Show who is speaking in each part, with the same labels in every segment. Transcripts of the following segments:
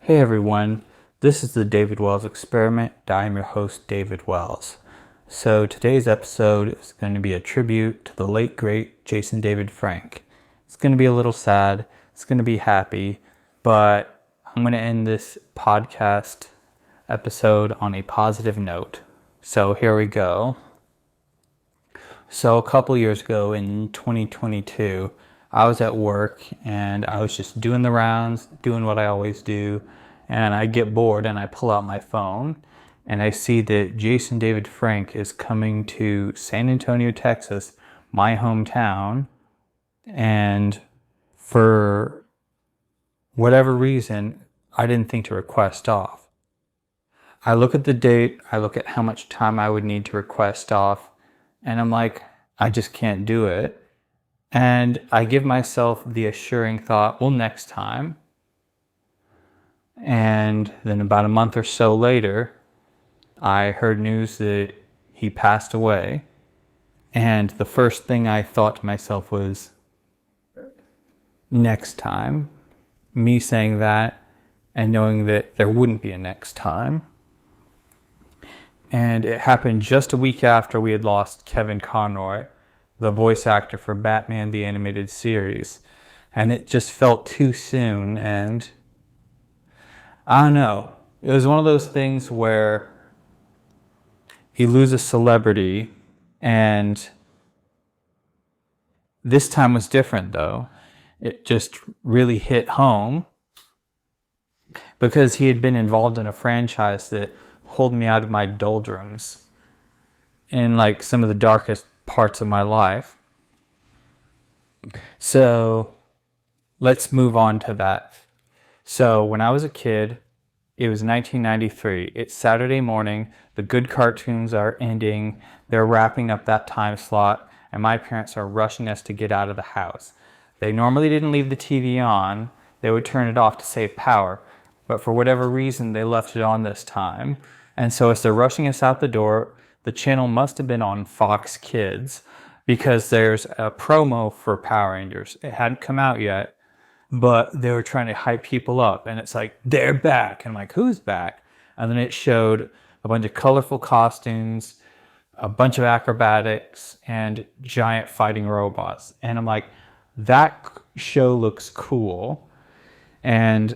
Speaker 1: Hey everyone, this is the David Wells Experiment. I am your host, David Wells. So today's episode is going to be a tribute to the late great Jason David Frank. It's going to be a little sad, it's going to be happy, but I'm going to end this podcast episode on a positive note. So here we go. So a couple years ago in 2022, I was at work and I was just doing the rounds, doing what I always do, and I get bored and I pull out my phone and I see that Jason David Frank is coming to San Antonio, Texas, my hometown, and for whatever reason, I didn't think to request off. I look at the date, I look at how much time I would need to request off, and I'm like, I just can't do it. And I give myself the assuring thought, well, next time. And then about a month or so later, I heard news that he passed away. And the first thing I thought to myself was, next time. Me saying that and knowing that there wouldn't be a next time. And it happened just a week after we had lost Kevin Conroy, the voice actor for Batman the Animated Series. And it just felt too soon, and I don't know. It was one of those things where you lose a celebrity, and this time was different though. It just really hit home because he had been involved in a franchise that pulled me out of my doldrums in like some of the darkest parts of my life. So let's move on to that. So when I was a kid, it was 1993. It's Saturday morning. The good cartoons are ending. They're wrapping up that time slot, and my parents are rushing us to get out of the house. They normally didn't leave the TV on. They would turn it off to save power, but for whatever reason, they left it on this time. And so as they're rushing us out the door, the channel must have been on Fox Kids because there's a promo for Power Rangers. It hadn't come out yet, but they were trying to hype people up. And it's like, they're back. And I'm like, who's back? And then it showed a bunch of colorful costumes, a bunch of acrobatics, and giant fighting robots. And I'm like, that show looks cool. And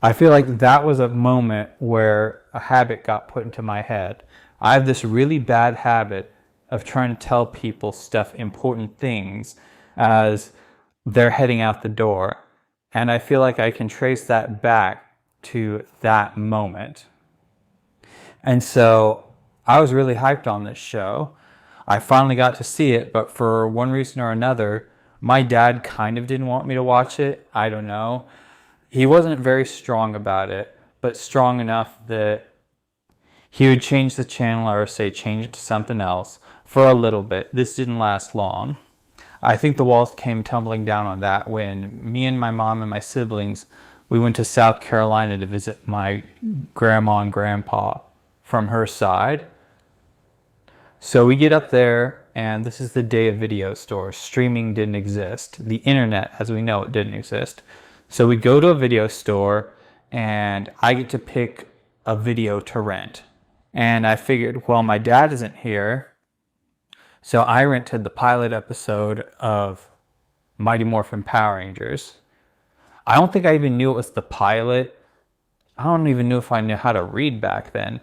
Speaker 1: I feel like that was a moment where a habit got put into my head. I have this really bad habit of trying to tell people important things as they're heading out the door. And I feel like I can trace that back to that moment. And so I was really hyped on this show. I finally got to see it, but for one reason or another, my dad kind of didn't want me to watch it. I don't know. He wasn't very strong about it, but strong enough that he would change the channel or say change it to something else for a little bit. This didn't last long. I think the walls came tumbling down on that when me and my mom and my siblings, we went to South Carolina to visit my grandma and grandpa from her side. So we get up there, and this is the day of video stores. Streaming didn't exist. The internet, as we know it, didn't exist. So we go to a video store, and I get to pick a video to rent. And I figured, well, my dad isn't here, so I rented the pilot episode of Mighty Morphin Power Rangers. I don't think I even knew it was the pilot. I don't even know if I knew how to read back then.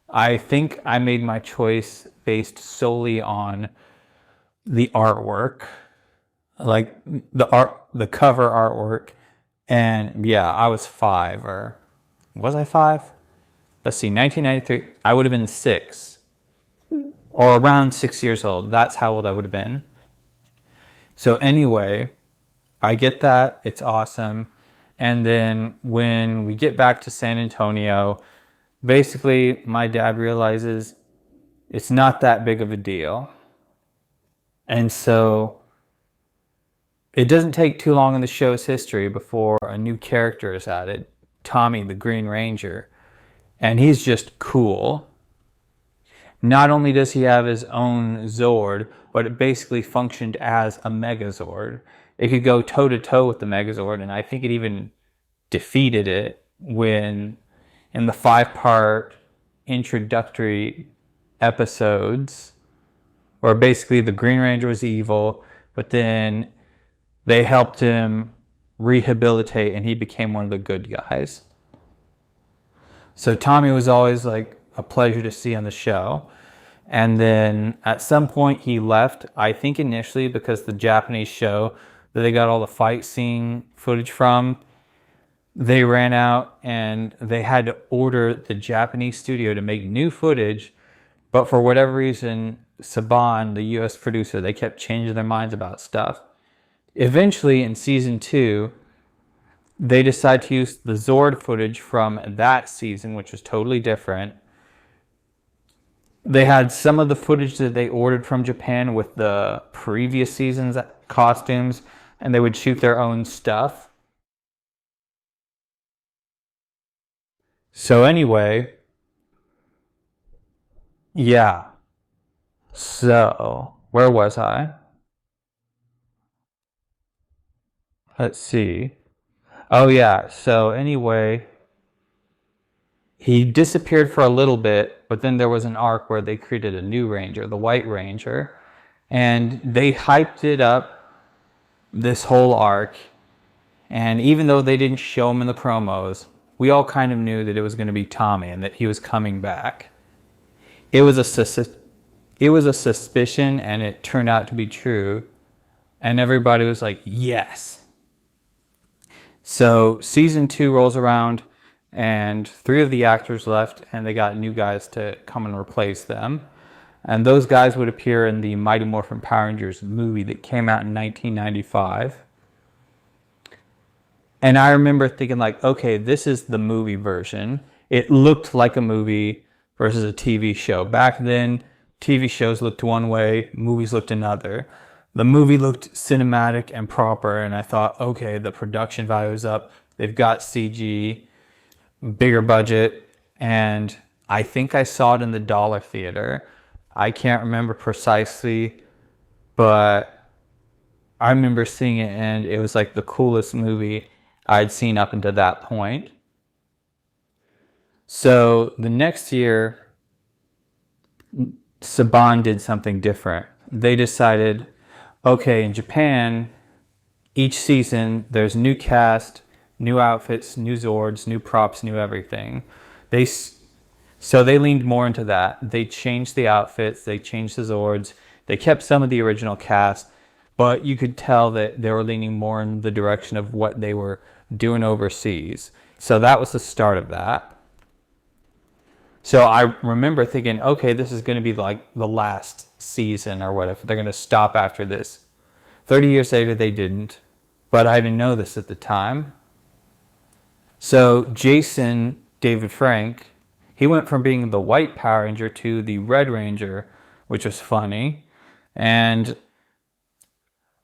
Speaker 1: I think I made my choice based solely on the artwork, like the cover artwork. And yeah, I was 5, or was I 5? Let's see, 1993, I would have been 6, or around 6 years old. That's how old I would have been. So anyway, I get that, it's awesome. And then when we get back to San Antonio, basically my dad realizes it's not that big of a deal. And so it doesn't take too long in the show's history before a new character is added, Tommy the Green Ranger. And he's just cool. Not only does he have his own Zord, but it basically functioned as a Megazord. It could go toe-to-toe with the Megazord, and I think it even defeated it when in the 5-part introductory episodes, where basically the Green Ranger was evil, but then they helped him rehabilitate and he became one of the good guys. So Tommy was always like a pleasure to see on the show. And then at some point he left, I think initially because the Japanese show that they got all the fight scene footage from, they ran out and they had to order the Japanese studio to make new footage. But for whatever reason, Saban, the US producer, they kept changing their minds about stuff. Eventually in season 2, they decided to use the Zord footage from that season, which was totally different. They had some of the footage that they ordered from Japan with the previous season's costumes, and they would shoot their own stuff. So anyway, yeah. So, where was I? Let's see. Oh yeah, so anyway, he disappeared for a little bit, but then there was an arc where they created a new Ranger, the White Ranger, and they hyped it up, this whole arc, and even though they didn't show him in the promos, we all kind of knew that it was going to be Tommy and that he was coming back. It was a suspicion, and it turned out to be true, and everybody was like, yes. So season 2 rolls around, and 3 of the actors left, and they got new guys to come and replace them. And those guys would appear in the Mighty Morphin Power Rangers movie that came out in 1995. And I remember thinking like, okay, this is the movie version. It looked like a movie versus a TV show. Back then, TV shows looked one way, movies looked another. The movie looked cinematic and proper, and I thought, okay, the production value is up. They've got CG, bigger budget, and I think I saw it in the Dollar Theater. I can't remember precisely, but I remember seeing it, and it was like the coolest movie I'd seen up until that point. So the next year, Saban did something different. They decided, okay, in Japan, each season there's new cast, new outfits, new Zords, new props, new everything. So they leaned more into that. They changed the outfits, they changed the Zords, they kept some of the original cast, but you could tell that they were leaning more in the direction of what they were doing overseas. So that was the start of that. So I remember thinking, okay, this is going to be like the last season or whatever. They're going to stop after this. 30 years later, they didn't. But I didn't know this at the time. So Jason David Frank, he went from being the White Power Ranger to the Red Ranger, which was funny. And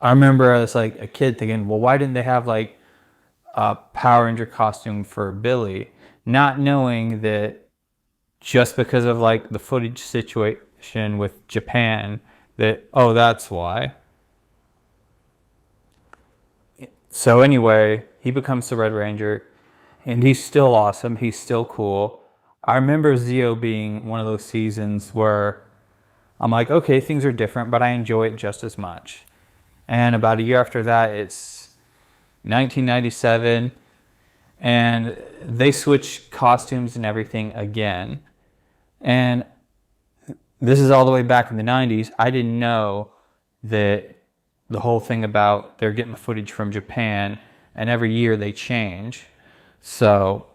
Speaker 1: I remember as like a kid thinking, well, why didn't they have like a Power Ranger costume for Billy? Not knowing that just because of like the footage situation with Japan, that, oh, that's why. So anyway, he becomes the Red Ranger, and he's still awesome. He's still cool. I remember Zeo being one of those seasons where I'm like, okay, things are different, but I enjoy it just as much. And about a year after that, it's 1997, and they switch costumes and everything again. And this is all the way back in the 90s. I didn't know that the whole thing about they're getting the footage from Japan, and every year they change. So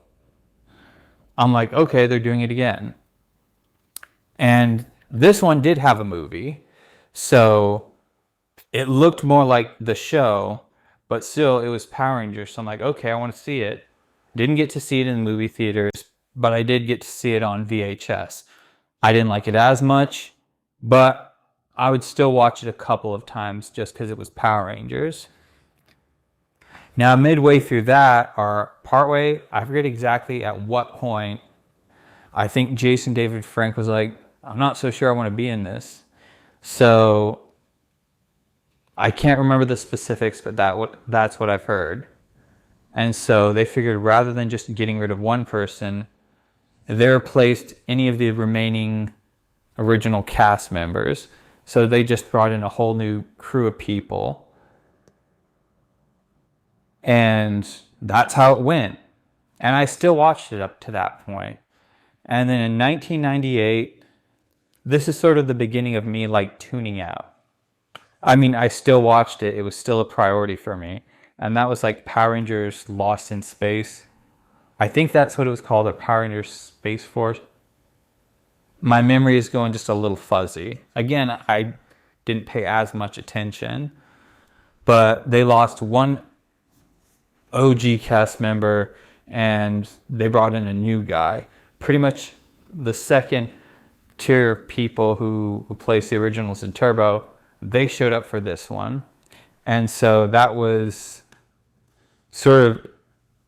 Speaker 1: I'm like, okay, they're doing it again. And this one did have a movie, so it looked more like the show, but still it was Power Rangers. So I'm like, okay, I want to see it. Didn't get to see it in the movie theaters, but I did get to see it on VHS. I didn't like it as much, but I would still watch it a couple of times just because it was Power Rangers. Now, midway through that, or partway, I forget exactly at what point, I think Jason David Frank was like, I'm not so sure I want to be in this. So I can't remember the specifics, but that's what I've heard. And so they figured rather than just getting rid of one person, they replaced any of the remaining original cast members. So they just brought in a whole new crew of people. And that's how it went. And I still watched it up to that point. And then in 1998, this is sort of the beginning of me like tuning out. I mean, I still watched it. It was still a priority for me. And that was like Power Rangers Lost in Space. I think that's what it was called, a Power Rangers Space Force. My memory is going just a little fuzzy. Again, I didn't pay as much attention. But they lost one OG cast member and they brought in a new guy. Pretty much the second tier of people who placed the originals in Turbo, they showed up for this one. And so that was sort of,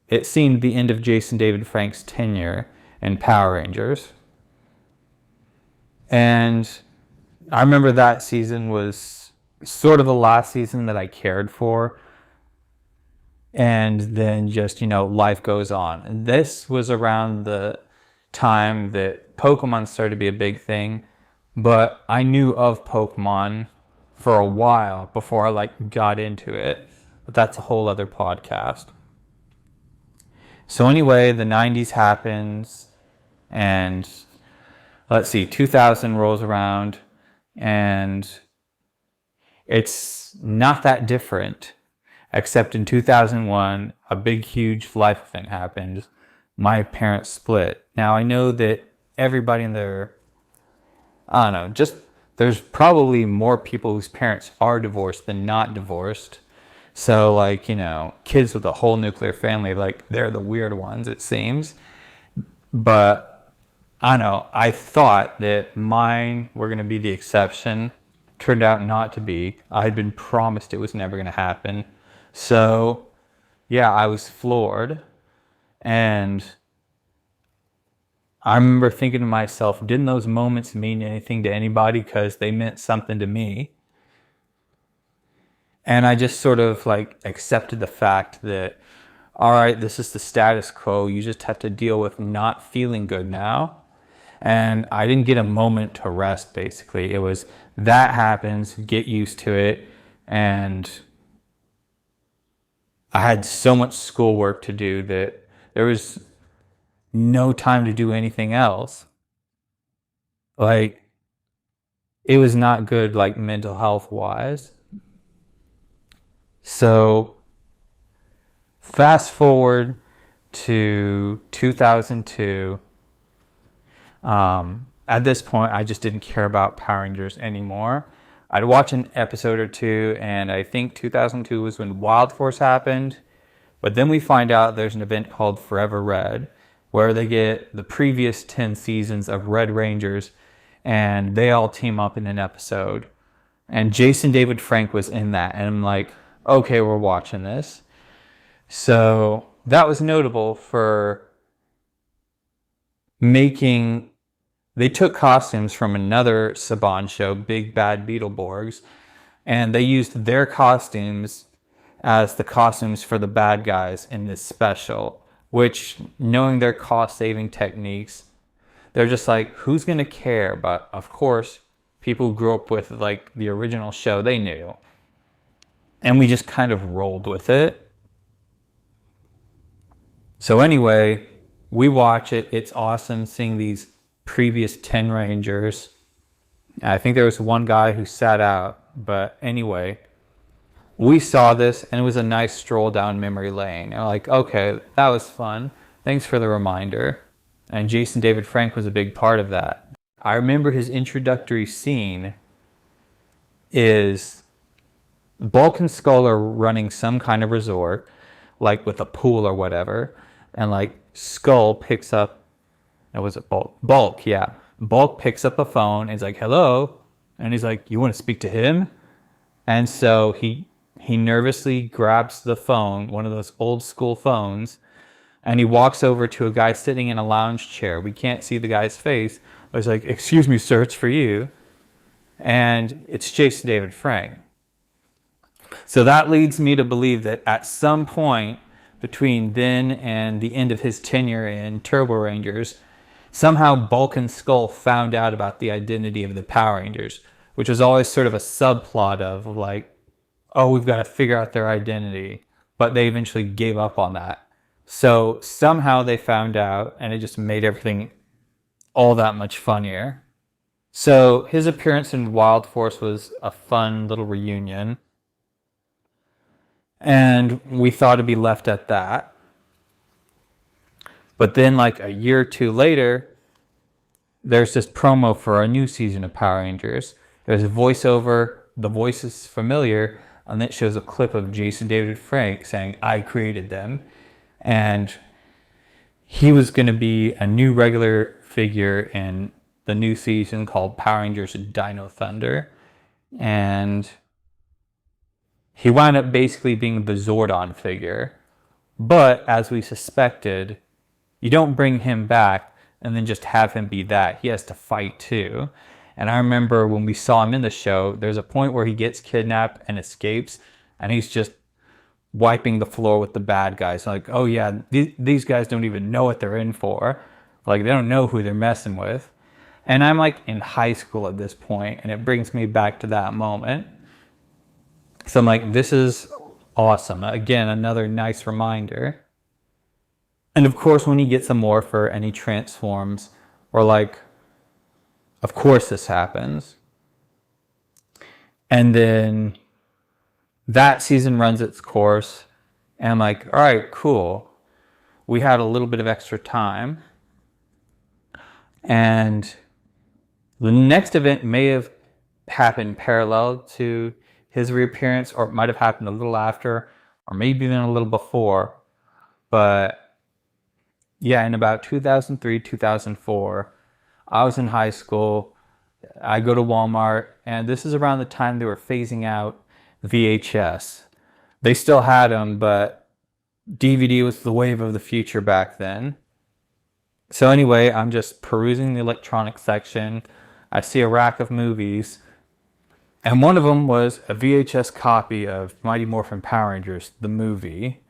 Speaker 1: it seemed the end of Jason David Frank's tenure in Power Rangers. And I remember that season was sort of the last season that I cared for. And then just, life goes on. And this was around the time that Pokemon started to be a big thing. But I knew of Pokemon for a while before I got into it. But that's a whole other podcast. So anyway, the 90s happens. And let's see, 2000 rolls around. And it's not that different. Except in 2001, a big, huge life event happened. My parents split. Now, I know that everybody in their, there's probably more people whose parents are divorced than not divorced. So, kids with a whole nuclear family, they're the weird ones, it seems. But, I thought that mine were going to be the exception. Turned out not to be. I had been promised it was never going to happen. So, yeah, I was floored. And I remember thinking to myself, didn't those moments mean anything to anybody? Because they meant something to me. And I just sort of accepted the fact that, all right, this is the status quo. You just have to deal with not feeling good now. And I didn't get a moment to rest, basically. It was, that happens, get used to it. And I had so much schoolwork to do that there was no time to do anything else. It was not good, mental health wise. So, fast forward to 2002. At this point, I just didn't care about Power Rangers anymore. I'd watch an episode or two, and I think 2002 was when Wild Force happened. But then we find out there's an event called Forever Red, where they get the previous 10 seasons of Red Rangers, and they all team up in an episode. And Jason David Frank was in that, and I'm like, okay, we're watching this. So that was notable for making... They took costumes from another Saban show, Big Bad Beetleborgs, and they used their costumes as the costumes for the bad guys in this special, which, knowing their cost-saving techniques, they're just like, who's going to care? But, of course, people who grew up with, the original show, they knew. And we just kind of rolled with it. So anyway, we watch it. It's awesome seeing these previous 10 Rangers. I think there was one guy who sat out, but anyway, we saw this and it was a nice stroll down memory lane. And okay, that was fun. Thanks for the reminder. And Jason David Frank was a big part of that. I remember his introductory scene is Bulk and Skull are running some kind of resort, with a pool or whatever, and Skull picks up, was it Bulk? Bulk, yeah. Bulk picks up a phone and he's like, hello. And he's like, you want to speak to him? And so he nervously grabs the phone, one of those old school phones, and he walks over to a guy sitting in a lounge chair. We can't see the guy's face. But he's like, excuse me, sir, it's for you. And it's Jason David Frank. So that leads me to believe that at some point, between then and the end of his tenure in Turbo Rangers, somehow Bulk and Skull found out about the identity of the Power Rangers, which was always sort of a subplot of like, oh, we've got to figure out their identity. But they eventually gave up on that. So somehow they found out, and it just made everything all that much funnier. So his appearance in Wild Force was a fun little reunion. And we thought it'd be left at that. But then like a year or two later, there's this promo for a new season of Power Rangers. There's a voiceover, the voice is familiar, and it shows a clip of Jason David Frank saying, I created them. And he was going to be a new regular figure in the new season called Power Rangers Dino Thunder. And he wound up basically being the Zordon figure. But as we suspected, you don't bring him back and then just have him be that. He has to fight too. And I remember when we saw him in the show, there's a point where he gets kidnapped and escapes, and he's just wiping the floor with the bad guys. Like, oh yeah, these guys don't even know what they're in for. Like, they don't know who they're messing with. And I'm like in high school at this point, and it brings me back to that moment. So I'm like, this is awesome. Again, another nice reminder. And of course, when he gets a morpher and he transforms, we're like, of course this happens. And then that season runs its course, and I'm like, all right, cool. We had a little bit of extra time. And the next event may have happened parallel to his reappearance, or it might have happened a little after, or maybe even a little before. But yeah, in about 2003, 2004, I was in high school. I go to Walmart, and this is around the time they were phasing out VHS. They still had them, but DVD was the wave of the future back then. So anyway, I'm just perusing the electronic section. I see a rack of movies, and one of them was a VHS copy of Mighty Morphin Power Rangers, the movie.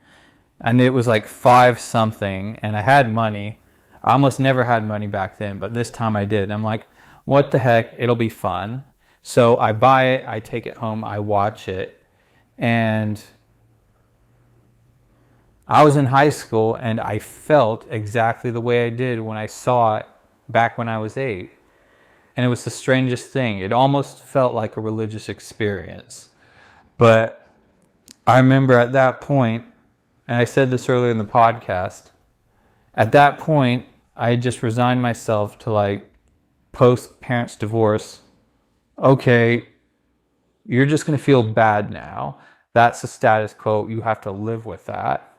Speaker 1: And it was like 5 something, and I had money. I almost never had money back then, but this time I did. I'm like, what the heck, it'll be fun. So I buy it, I take it home, I watch it, and I was in high school, and I felt exactly the way I did when I saw it back when I was 8. And it was the strangest thing. It almost felt like a religious experience. But I remember at that point, and I said this earlier in the podcast, at that point, I had just resigned myself to like post-parents' divorce. Okay, you're just going to feel bad now. That's the status quo. You have to live with that.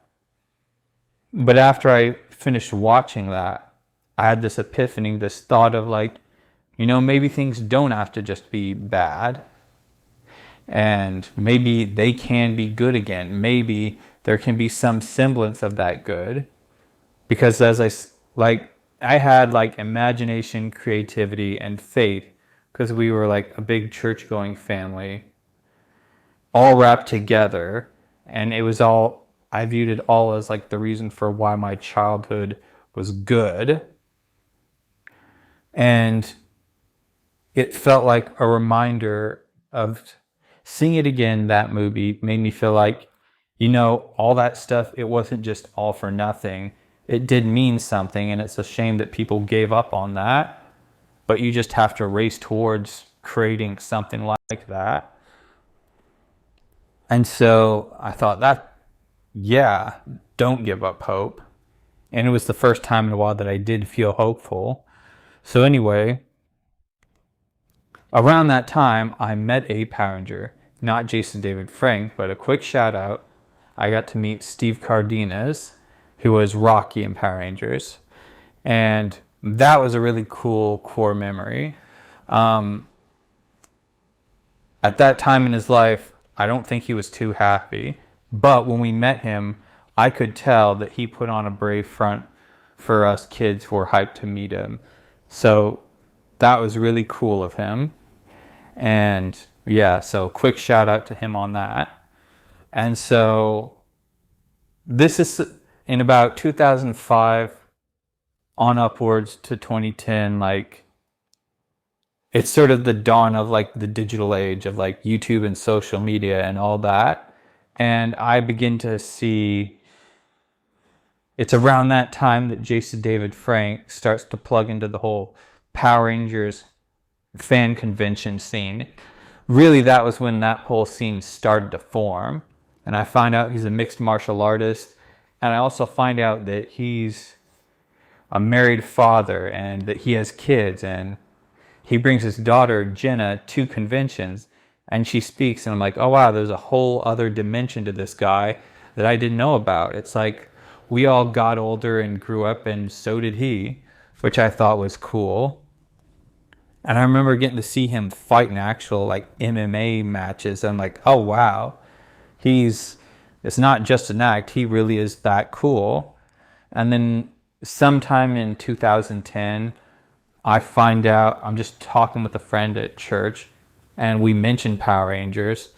Speaker 1: But after I finished watching that, I had this epiphany, this thought of like, you know, maybe things don't have to just be bad. And maybe they can be good again. Maybe there can be some semblance of that good. Because I had like imagination, creativity, and faith, because we were like a big church-going family, all wrapped together. And it was all, I viewed it all as like the reason for why my childhood was good. And it felt like a reminder of seeing it again. That movie made me feel like, you know, all that stuff, it wasn't just all for nothing. It did mean something, and it's a shame that people gave up on that. But you just have to race towards creating something like that. And so I thought that, yeah, don't give up hope. And it was the first time in a while that I did feel hopeful. So anyway, around that time, I met a Power Ranger, not Jason David Frank, but a quick shout out. I got to meet Steve Cardenas, who was Rocky in Power Rangers. And that was a really cool core memory. At that time in his life, I don't think he was too happy. But when we met him, I could tell that he put on a brave front for us kids who were hyped to meet him. So that was really cool of him. And yeah, so quick shout out to him on that. And so this is in about 2005 on upwards to 2010, like it's sort of the dawn of like the digital age of like YouTube and social media and all that. And I begin to see it's around that time that Jason David Frank starts to plug into the whole Power Rangers fan convention scene. Really, that was when that whole scene started to form. And I find out he's a mixed martial artist. And I also find out that he's a married father and that he has kids. And he brings his daughter, Jenna, to conventions. And she speaks. And I'm like, oh, wow, there's a whole other dimension to this guy that I didn't know about. It's like we all got older and grew up, and so did he, which I thought was cool. And I remember getting to see him fight in actual like MMA matches. I'm like, oh wow, it's not just an act. He really is that cool. And then sometime in 2010, I find out I'm just talking with a friend at church, and we mentioned Power Rangers,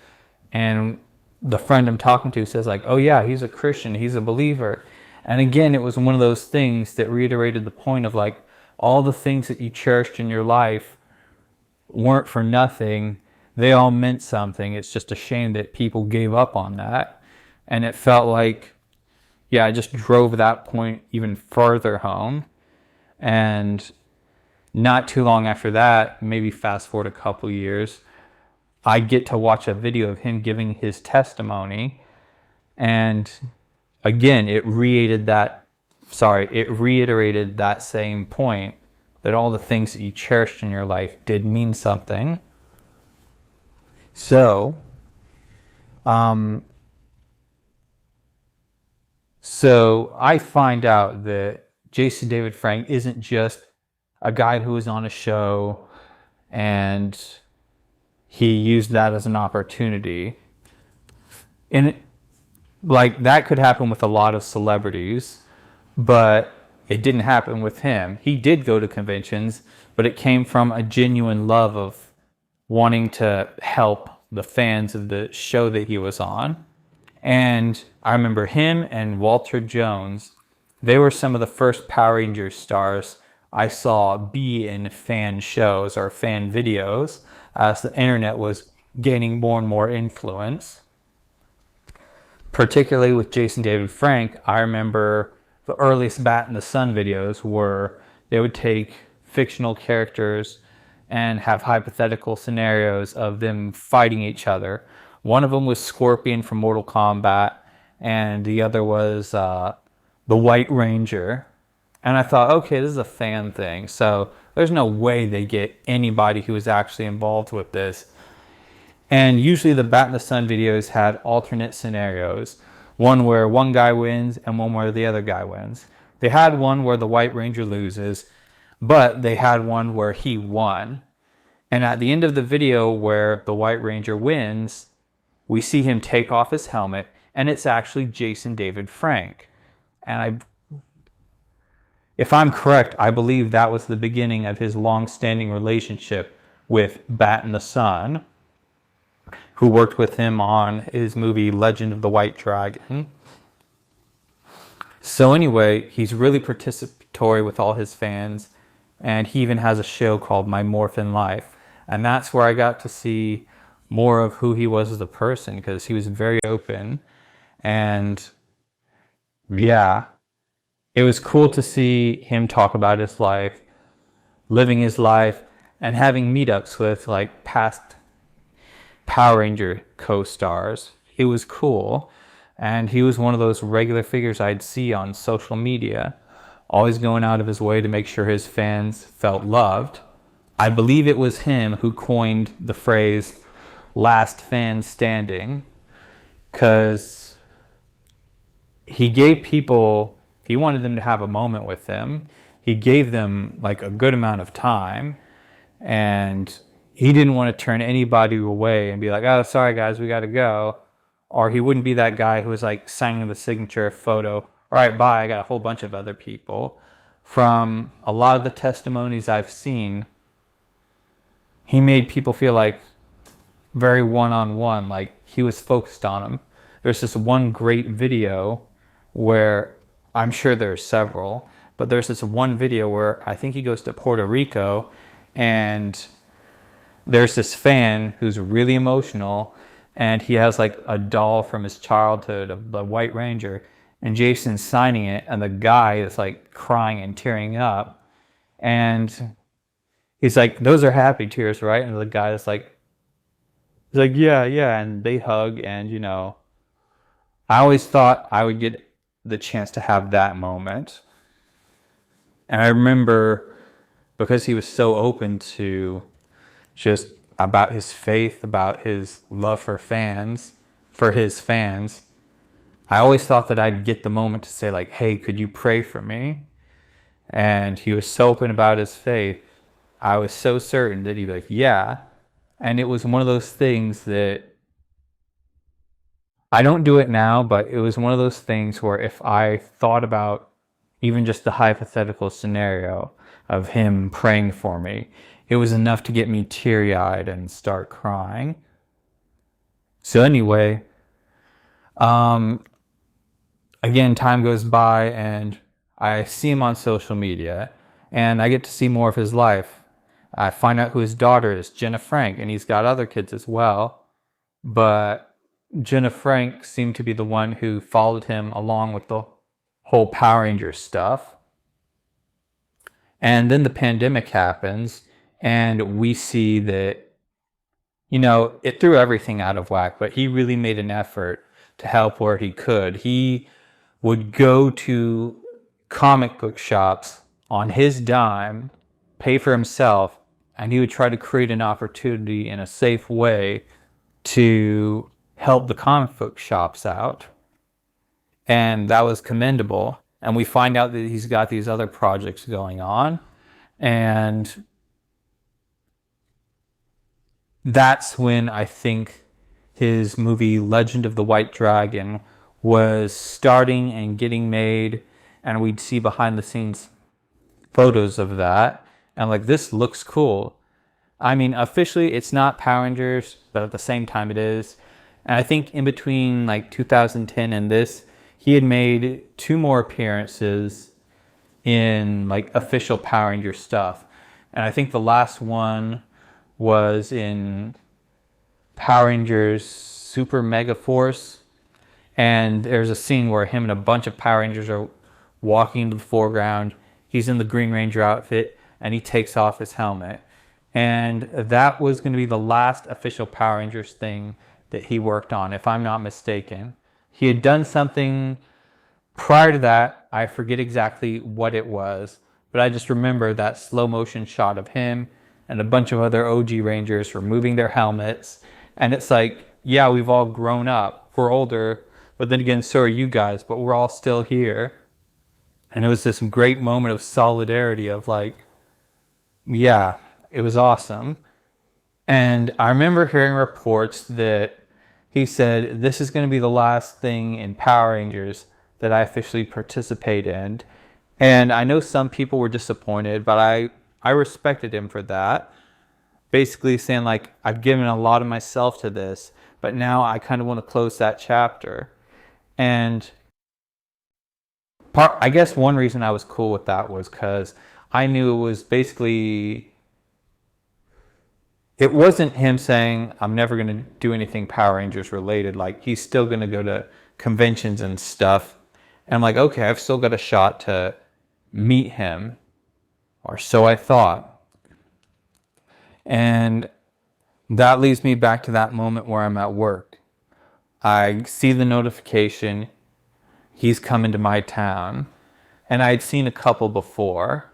Speaker 1: and the friend I'm talking to says like, oh yeah, he's a Christian, he's a believer. And again, it was one of those things that reiterated the point of like, all the things that you cherished in your life weren't for nothing. They all meant something. It's just a shame that people gave up on that. And it felt like, yeah, I just drove that point even further home. And not too long after that, maybe fast forward a couple years, I get to watch a video of him giving his testimony. And again, it reiterated that same point, that all the things that you cherished in your life did mean something. So I find out that Jason David Frank isn't just a guy who was on a show and he used that as an opportunity. And like that could happen with a lot of celebrities, but it didn't happen with him. He did go to conventions, but it came from a genuine love of wanting to help the fans of the show that he was on. And I remember him and Walter Jones. They were some of the first Power Rangers stars I saw be in fan shows or fan videos as the internet was gaining more and more influence. Particularly with Jason David Frank, I remember the earliest Bat in the Sun videos were they would take fictional characters and have hypothetical scenarios of them fighting each other. One of them was Scorpion from Mortal Kombat, and the other was the White Ranger. And I thought, okay, this is a fan thing, so there's no way they get anybody who was actually involved with this. And usually the Bat in the Sun videos had alternate scenarios. One where one guy wins and one where the other guy wins. They had one where the White Ranger loses, but they had one where he won. And at the end of the video where the White Ranger wins, we see him take off his helmet, and it's actually Jason David Frank. And if I'm correct, I believe that was the beginning of his long-standing relationship with Bat in the Sun, who worked with him on his movie Legend of the White Dragon. So anyway, he's really participatory with all his fans, and he even has a show called My Morphin Life. And that's where I got to see more of who he was as a person, because he was very open. And yeah, it was cool to see him talk about his life, living his life, and having meetups with like past Power Ranger co-stars. It was cool. And he was one of those regular figures I'd see on social media, always going out of his way to make sure his fans felt loved. I believe it was him who coined the phrase last fan standing, because he wanted them to have a moment with him. He gave them like a good amount of time, and he didn't want to turn anybody away and be like, oh, sorry guys, we got to go. Or he wouldn't be that guy who was like signing the signature photo. All right, bye, I got a whole bunch of other people. From a lot of the testimonies I've seen, he made people feel like very one-on-one, like he was focused on them. There's this one great video where I'm sure there's several, but there's this one video where I think he goes to Puerto Rico, and there's this fan who's really emotional, and he has like a doll from his childhood of the White Ranger, and Jason's signing it, and the guy is like crying and tearing up, and he's like, "Those are happy tears, right?" And the guy is like, he's like, "Yeah, yeah," and they hug, and I always thought I would get the chance to have that moment, and I remember because he was so open to just about his faith, about his love for his fans. I always thought that I'd get the moment to say like, "Hey, could you pray for me?" And he was so open about his faith. I was so certain that he'd be like, "Yeah." And it was one of those things that I don't do it now, but it was one of those things where if I thought about even just the hypothetical scenario of him praying for me, it was enough to get me teary-eyed and start crying. So anyway, again, time goes by and I see him on social media and I get to see more of his life. I find out who his daughter is, Jenna Frank, and he's got other kids as well. But Jenna Frank seemed to be the one who followed him along with the whole Power Rangers stuff. And then the pandemic happens, and we see that, it threw everything out of whack, but he really made an effort to help where he could. He would go to comic book shops on his dime, pay for himself, and he would try to create an opportunity in a safe way to help the comic book shops out. And that was commendable. And we find out that he's got these other projects going on. And that's when I think his movie Legend of the White Dragon was starting and getting made. And we'd see behind the scenes photos of that. And like, this looks cool. I mean, officially it's not Power Rangers, but at the same time it is. And I think in between like 2010 and this, he had made 2 more appearances in like official Power Ranger stuff. And I think the last one was in Power Rangers Super Mega Force. And there's a scene where him and a bunch of Power Rangers are walking into the foreground. He's in the Green Ranger outfit and he takes off his helmet. And that was going to be the last official Power Rangers thing that he worked on, if I'm not mistaken. He had done something prior to that. I forget exactly what it was, but I just remember that slow motion shot of him and a bunch of other OG Rangers removing their helmets. And it's like, yeah, we've all grown up. We're older, but then again, so are you guys, but we're all still here. And it was this great moment of solidarity of like, yeah, it was awesome. And I remember hearing reports that he said, this is going to be the last thing in Power Rangers that I officially participate in. And I know some people were disappointed, but I respected him for that. Basically saying like, I've given a lot of myself to this, but now I kind of want to close that chapter. And I guess one reason I was cool with that was because I knew it was basically, it wasn't him saying, I'm never going to do anything Power Rangers related. Like, he's still going to go to conventions and stuff. And I'm like, okay, I've still got a shot to meet him. Or so I thought. And that leads me back to that moment where I'm at work. I see the notification, he's coming to my town. And I'd seen a couple before.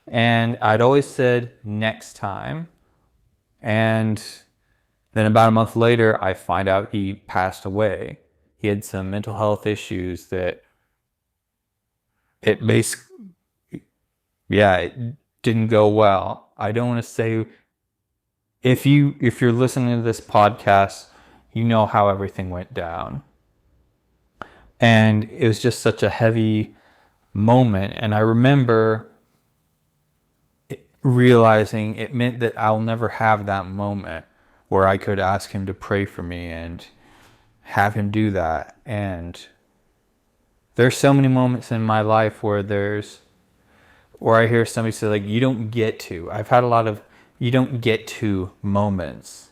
Speaker 1: And I'd always said, next time. And then about a month later, I find out he passed away. He had some mental health issues that it basically, it didn't go well. I don't want to say, if you're listening to this podcast, you know how everything went down. And it was just such a heavy moment. And I remember realizing it meant that I'll never have that moment where I could ask him to pray for me and have him do that. And there's so many moments in my life where I hear somebody say like, you don't get to. I've had a lot of you don't get to moments.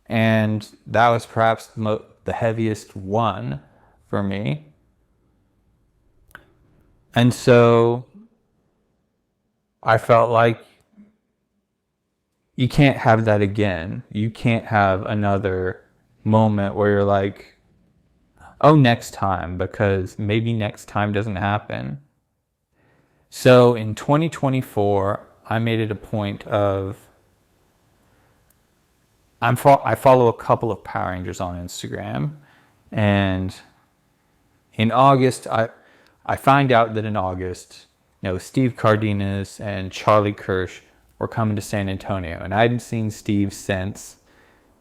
Speaker 1: And that was perhaps the heaviest one for me. And so I felt like you can't have that again. You can't have another moment where you're like, oh, next time, because maybe next time doesn't happen. So in 2024, I made it a point of, I follow a couple of Power Rangers on Instagram, and in August, I find out that in August, Steve Cardenas and Charlie Kirsch were coming to San Antonio, and I hadn't seen Steve since.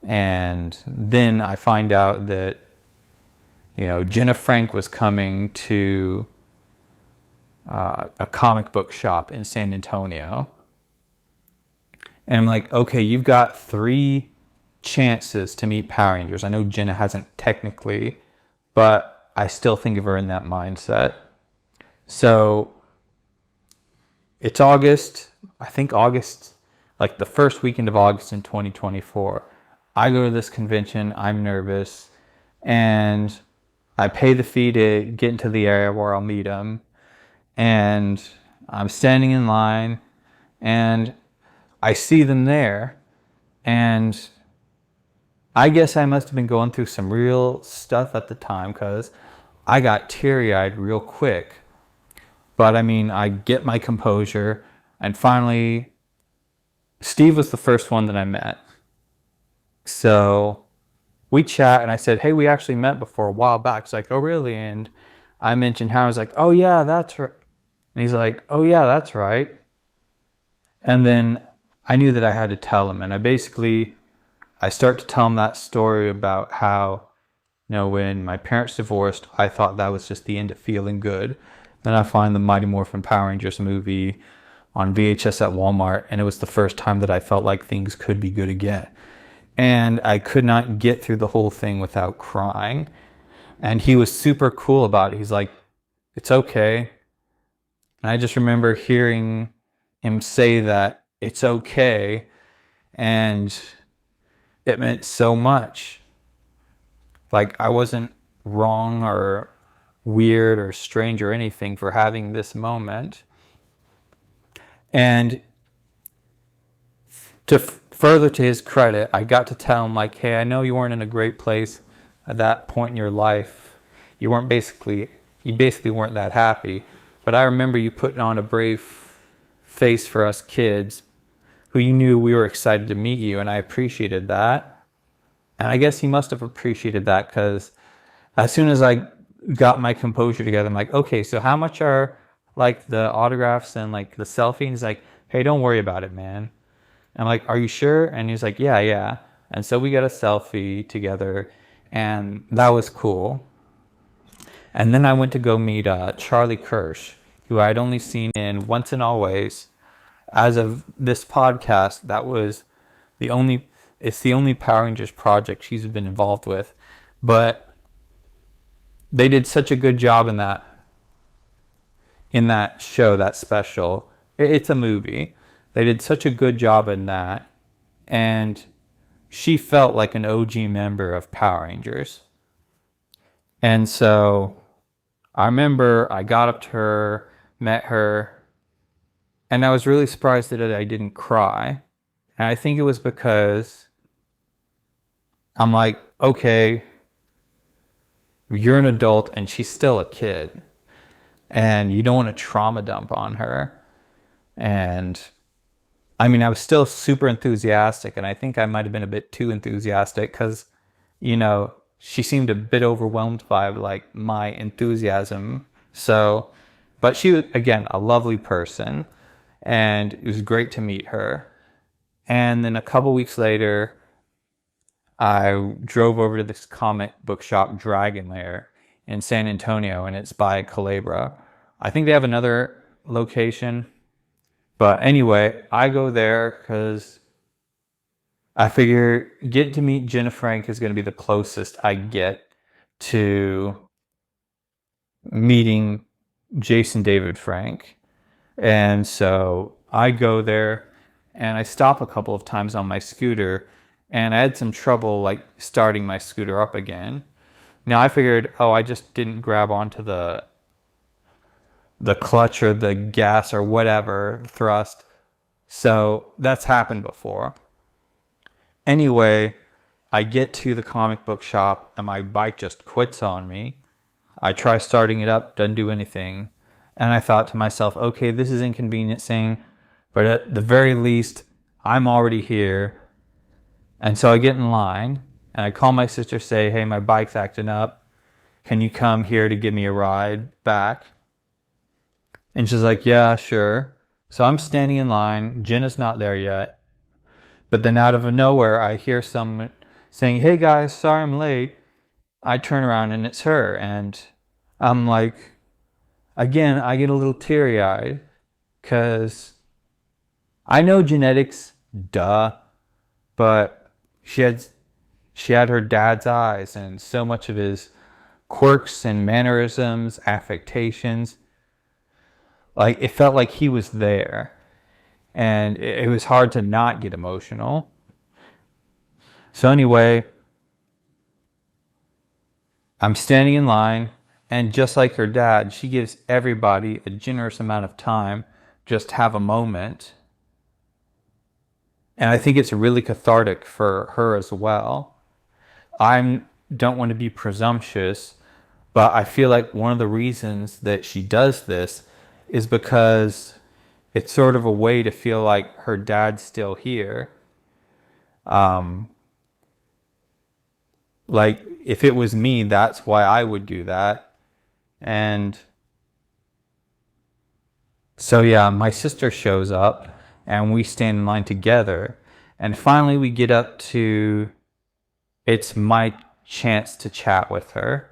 Speaker 1: And then I find out that, Jenna Frank was coming to a comic book shop in San Antonio. And I'm like, okay, you've got 3 chances to meet Power Rangers. I know Jenna hasn't technically, but I still think of her in that mindset. So it's August, I think August, like the first weekend of August in 2024. I go to this convention, I'm nervous, and I pay the fee to get into the area where I'll meet them. And I'm standing in line, and I see them there, and I guess I must have been going through some real stuff at the time, because I got teary-eyed real quick. But I mean, I get my composure, and finally, Steve was the first one that I met. So we chat, and I said, hey, we actually met before a while back. He's like, oh, really? And I mentioned how I was like, oh, yeah, that's right. And he's like, oh, yeah, that's right. And then I knew that I had to tell him. And I start to tell him that story about how, when my parents divorced, I thought that was just the end of feeling good. Then I find the Mighty Morphin Power Rangers movie on VHS at Walmart, and it was the first time that I felt like things could be good again. And I could not get through the whole thing without crying. And he was super cool about it. He's like, it's okay. And I just remember hearing him say that it's okay, and it meant so much. Like, I wasn't wrong or weird or strange or anything for having this moment. And further to his credit, I got to tell him, like, hey, I know you weren't in a great place at that point in your life. You basically weren't that happy. But I remember you putting on a brave face for us kids who you knew we were excited to meet you, and I appreciated that. And I guess he must have appreciated that, because as soon as I got my composure together, I'm like, okay, so how much are like the autographs and like the selfie? And he's like, hey, don't worry about it, man. I'm like, are you sure? And he's like, yeah. And so we got a selfie together, and that was cool. And then I went to go meet Charlie Kirsch, who I'd only seen in Once and Always. As of this podcast, it's the only Power Rangers project she's been involved with. But they did such a good job in that show, that special. It's a movie. They did such a good job in that. And she felt like an OG member of Power Rangers. And so I remember I got up to her, met her, and I was really surprised that I didn't cry. And I think it was because I'm like, okay, you're an adult and she's still a kid. And you don't want to trauma dump on her. And I mean, I was still super enthusiastic, and I think I might have been a bit too enthusiastic because, she seemed a bit overwhelmed by like my enthusiasm. So, but she was, again, a lovely person, and it was great to meet her. And then a couple weeks later, I drove over to this comic book shop, Dragon Lair, in San Antonio, and it's by Calabria. I think they have another location. But anyway, I go there because I figure getting to meet Jenna Frank is going to be the closest I get to meeting Jason David Frank. And so I go there and I stop a couple of times on my scooter, and I had some trouble like starting my scooter up again. Now I figured, oh, I just didn't grab onto the clutch or the gas or whatever thrust. So that's happened before. Anyway, I get to the comic book shop and my bike just quits on me. I try starting it up, doesn't do anything. And I thought to myself, okay, this is inconveniencing, but at the very least, I'm already here. And so I get in line and I call my sister, say, hey, my bike's acting up. Can you come here to give me a ride back? And she's like, yeah, sure. So I'm standing in line. Jenna's not there yet. But then out of nowhere, I hear someone saying, hey guys, sorry I'm late. I turn around and it's her. And I'm like, again, I get a little teary-eyed because I know genetics, duh, but she had her dad's eyes, and so much of his quirks and mannerisms, affectations, like it felt like he was there, and it was hard to not get emotional. So anyway, I'm standing in line, and just like her dad, she gives everybody a generous amount of time just to have a moment. And I think it's really cathartic for her as well. I don't want to be presumptuous, but I feel like one of the reasons that she does this is because it's sort of a way to feel like her dad's still here. Like, if it was me, that's why I would do that. And so, yeah, my sister shows up and we stand in line together. And finally, we get up to, it's my chance to chat with her.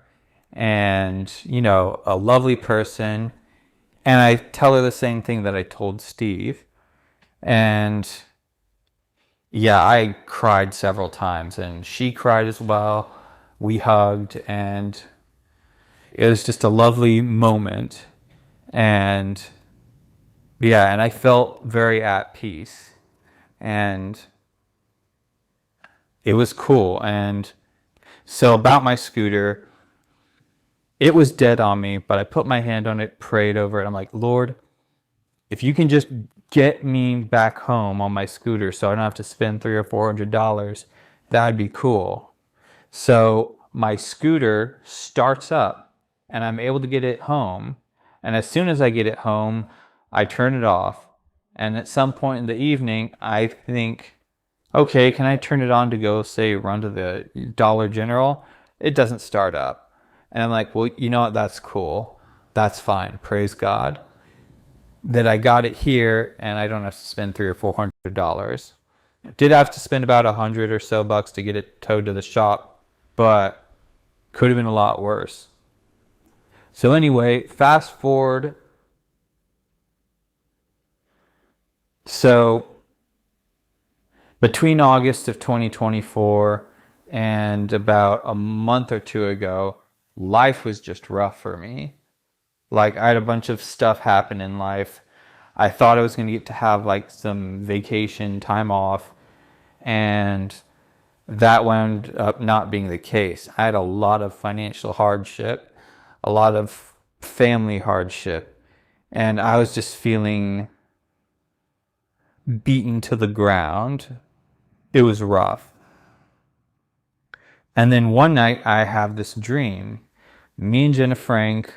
Speaker 1: And, you know, a lovely person. And I tell her the same thing that I told Steve. And yeah, I cried several times and she cried as well. We hugged and it was just a lovely moment. And yeah, and I felt very at peace. And it was cool. And so about my scooter, it was dead on me, but I put my hand on it, prayed over it. I'm like, Lord, if you can just get me back home on my scooter so I don't have to spend $300 or $400, that'd be cool. So my scooter starts up and I'm able to get it home. And as soon as I get it home, I turn it off. And at some point in the evening, I think, okay, can I turn it on to go, say, run to the Dollar General? It doesn't start up. And I'm like, well, you know what? That's cool. That's fine. Praise God that I got it here and I don't have to spend $300 or $400. Did have to spend about $100 or so bucks to get it towed to the shop, but could have been a lot worse. So anyway, fast forward. So between August of 2024 and about a month or two ago, life was just rough for me. Like, I had a bunch of stuff happen in life. I thought I was going to get to have like some vacation time off, and that wound up not being the case. I had a lot of financial hardship, a lot of family hardship, and I was just feeling beaten to the ground. It was rough. And then one night I have this dream. Me and Jenna Frank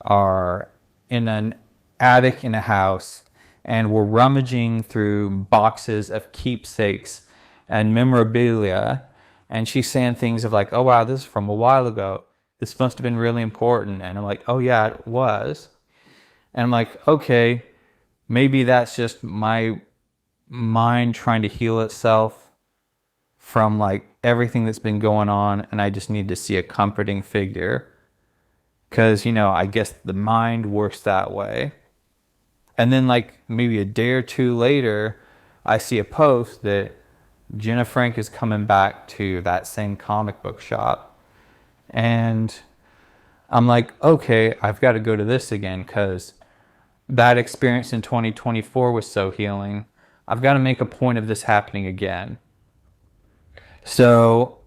Speaker 1: are in an attic in a house and we're rummaging through boxes of keepsakes and memorabilia, and she's saying things of like, oh wow, this is from a while ago, this must have been really important. And I'm like, oh yeah, it was. And I'm like, okay, maybe that's just my mind trying to heal itself from like everything that's been going on, and I just need to see a comforting figure. Because, you know, I guess the mind works that way. And then like maybe a day or two later, I see a post that Jenna Frank is coming back to that same comic book shop. And I'm like, okay, I've got to go to this again because that experience in 2024 was so healing. I've got to make a point of this happening again. So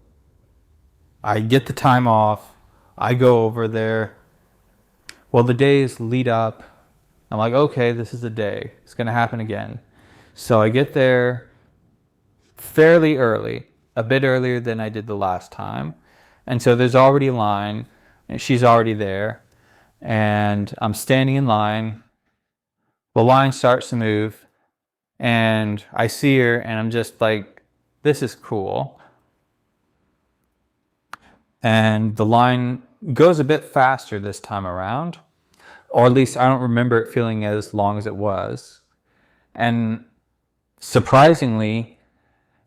Speaker 1: I get the time off. I go over there. Well, the days lead up. I'm like, okay, this is the day. It's going to happen again. So I get there fairly early, a bit earlier than I did the last time. And so there's already a line, and she's already there. And I'm standing in line. The line starts to move, and I see her, and I'm just like, this is cool. And the line goes a bit faster this time around, or at least I don't remember it feeling as long as it was. And surprisingly,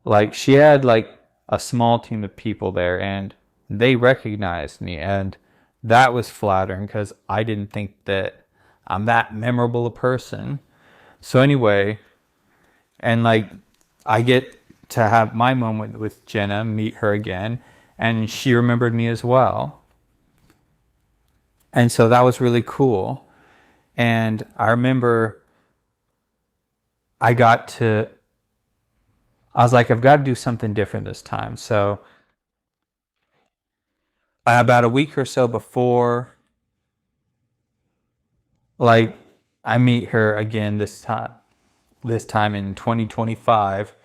Speaker 1: like she had like a small team of people there, and they recognized me, and that was flattering because I didn't think that I'm that memorable a person. So anyway, and like I get to have my moment with Jenna, meet her again, and she remembered me as well. And so that was really cool. And I remember I got to, I was like, I've got to do something different this time. So about a week or so before, like, I meet her again this time in 2025,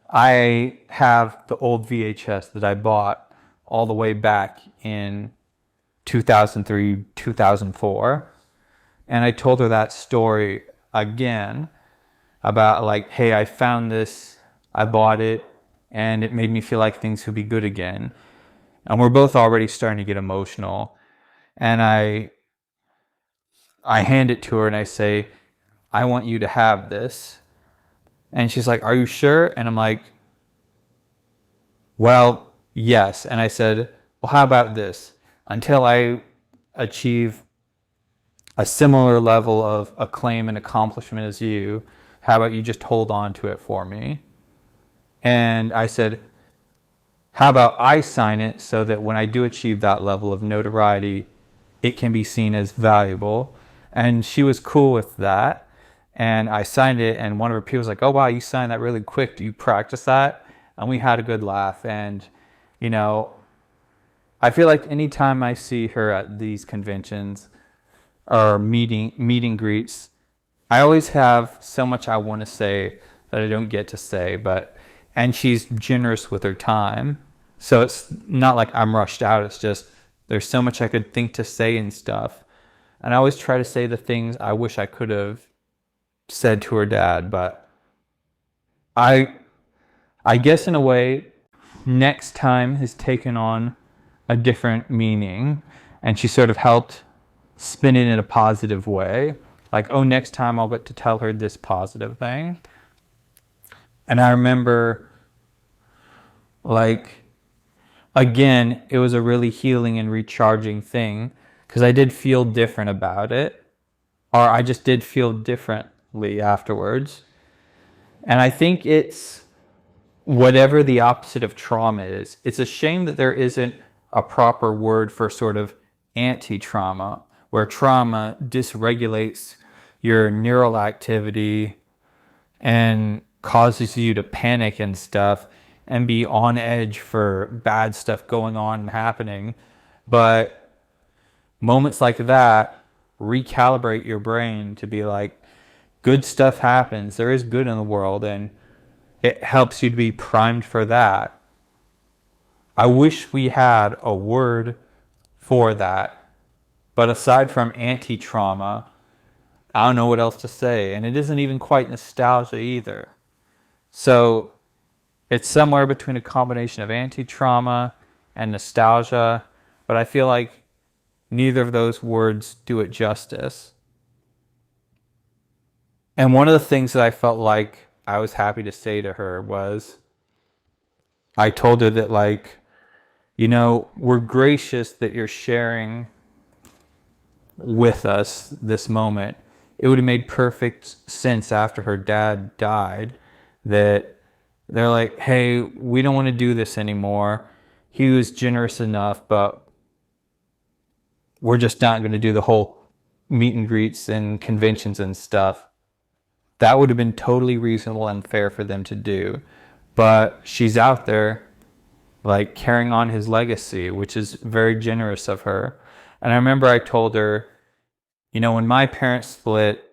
Speaker 1: I have the old VHS that I bought all the way back in 2003, 2004. And I told her that story again about like, hey, I found this, I bought it, and it made me feel like things could be good again. And we're both already starting to get emotional. And I hand it to her and I say, I want you to have this. And she's like, are you sure? And I'm like, well, yes. And I said, well, how about this? Until I achieve a similar level of acclaim and accomplishment as you, how about you just hold on to it for me? And I said, how about I sign it so that when I do achieve that level of notoriety, it can be seen as valuable? And she was cool with that. And I signed it, and one of her people was like, oh, wow, you signed that really quick. Do you practice that? And we had a good laugh. And, you know, I feel like anytime I see her at these conventions or meeting greets, I always have so much I want to say that I don't get to say, and she's generous with her time. So it's not like I'm rushed out. It's just there's so much I could think to say and stuff. And I always try to say the things I wish I could have said to her dad, but I guess in a way, next time has taken on a different meaning, and she sort of helped spin it in a positive way. Like, oh, next time I'll get to tell her this positive thing. And I remember, like, again, it was a really healing and recharging thing because I did feel different about it, or I just did feel differently afterwards. And I think it's whatever the opposite of trauma is. It's a shame that there isn't a proper word for sort of anti-trauma, where trauma dysregulates your neural activity and causes you to panic and stuff and be on edge for bad stuff going on and happening. But moments like that recalibrate your brain to be like, good stuff happens. There is good in the world, and it helps you to be primed for that. I wish we had a word for that. But aside from anti-trauma, I don't know what else to say. And it isn't even quite nostalgia either. So it's somewhere between a combination of anti-trauma and nostalgia. But I feel like neither of those words do it justice. And one of the things that I felt like I was happy to say to her was, I told her that, like, you know, we're gracious that you're sharing with us this moment. It would have made perfect sense after her dad died that they're like, hey, we don't want to do this anymore. He was generous enough, but we're just not going to do the whole meet and greets and conventions and stuff. That would have been totally reasonable and fair for them to do. But she's out there like carrying on his legacy, which is very generous of her. And I remember I told her, when my parents split,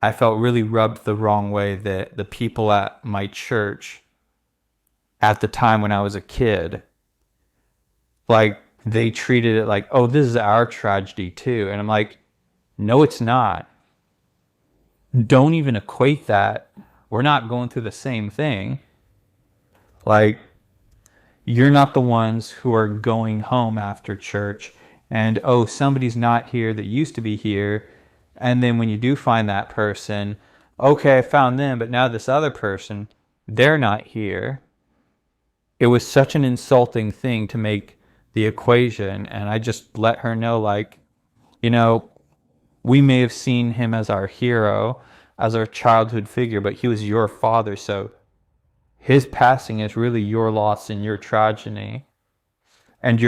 Speaker 1: I felt really rubbed the wrong way that the people at my church at the time when I was a kid, like they treated it like, oh, this is our tragedy too. And I'm like, no, it's not. Don't even equate that. We're not going through the same thing. Like, you're not the ones who are going home after church and, oh, somebody's not here that used to be here. And then when you do find that person, okay, I found them, but now this other person, they're not here. It was such an insulting thing to make the equation. And I just let her know, like, we may have seen him as our hero, as our childhood figure, but he was your father. So his passing is really your loss and your tragedy. And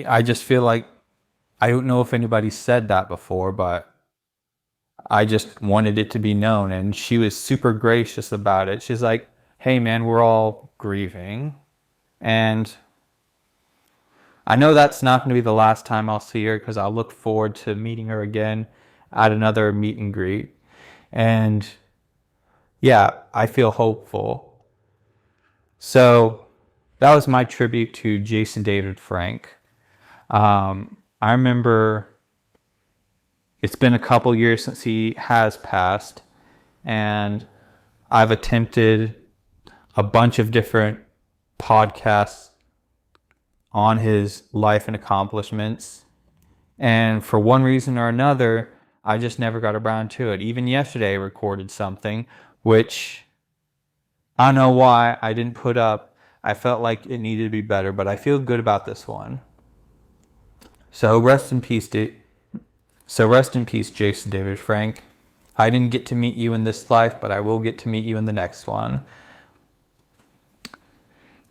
Speaker 1: I just feel like, I don't know if anybody said that before, but I just wanted it to be known. And she was super gracious about it. She's like, hey man, we're all grieving. And I know that's not going to be the last time I'll see her, because I'll look forward to meeting her again at another meet and greet. And yeah, I feel hopeful. So that was my tribute to Jason David Frank. I remember it's been a couple years since he has passed, and I've attempted a bunch of different podcasts on his life and accomplishments. And for one reason or another, I just never got around to it. Even yesterday, I recorded something, which I don't know why I didn't put up. I felt like it needed to be better, but I feel good about this one. So rest in peace, Jason David Frank. I didn't get to meet you in this life, but I will get to meet you in the next one.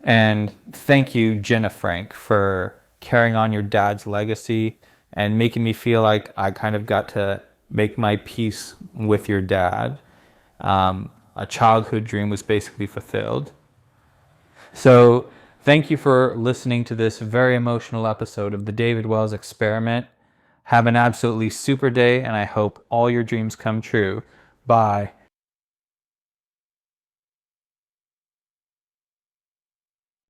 Speaker 1: And thank you, Jenna Frank, for carrying on your dad's legacy and making me feel like I kind of got to make my peace with your dad. A childhood dream was basically fulfilled. So thank you for listening to this very emotional episode of the David Wells Experiment. Have an absolutely super day, and I hope all your dreams come true. Bye.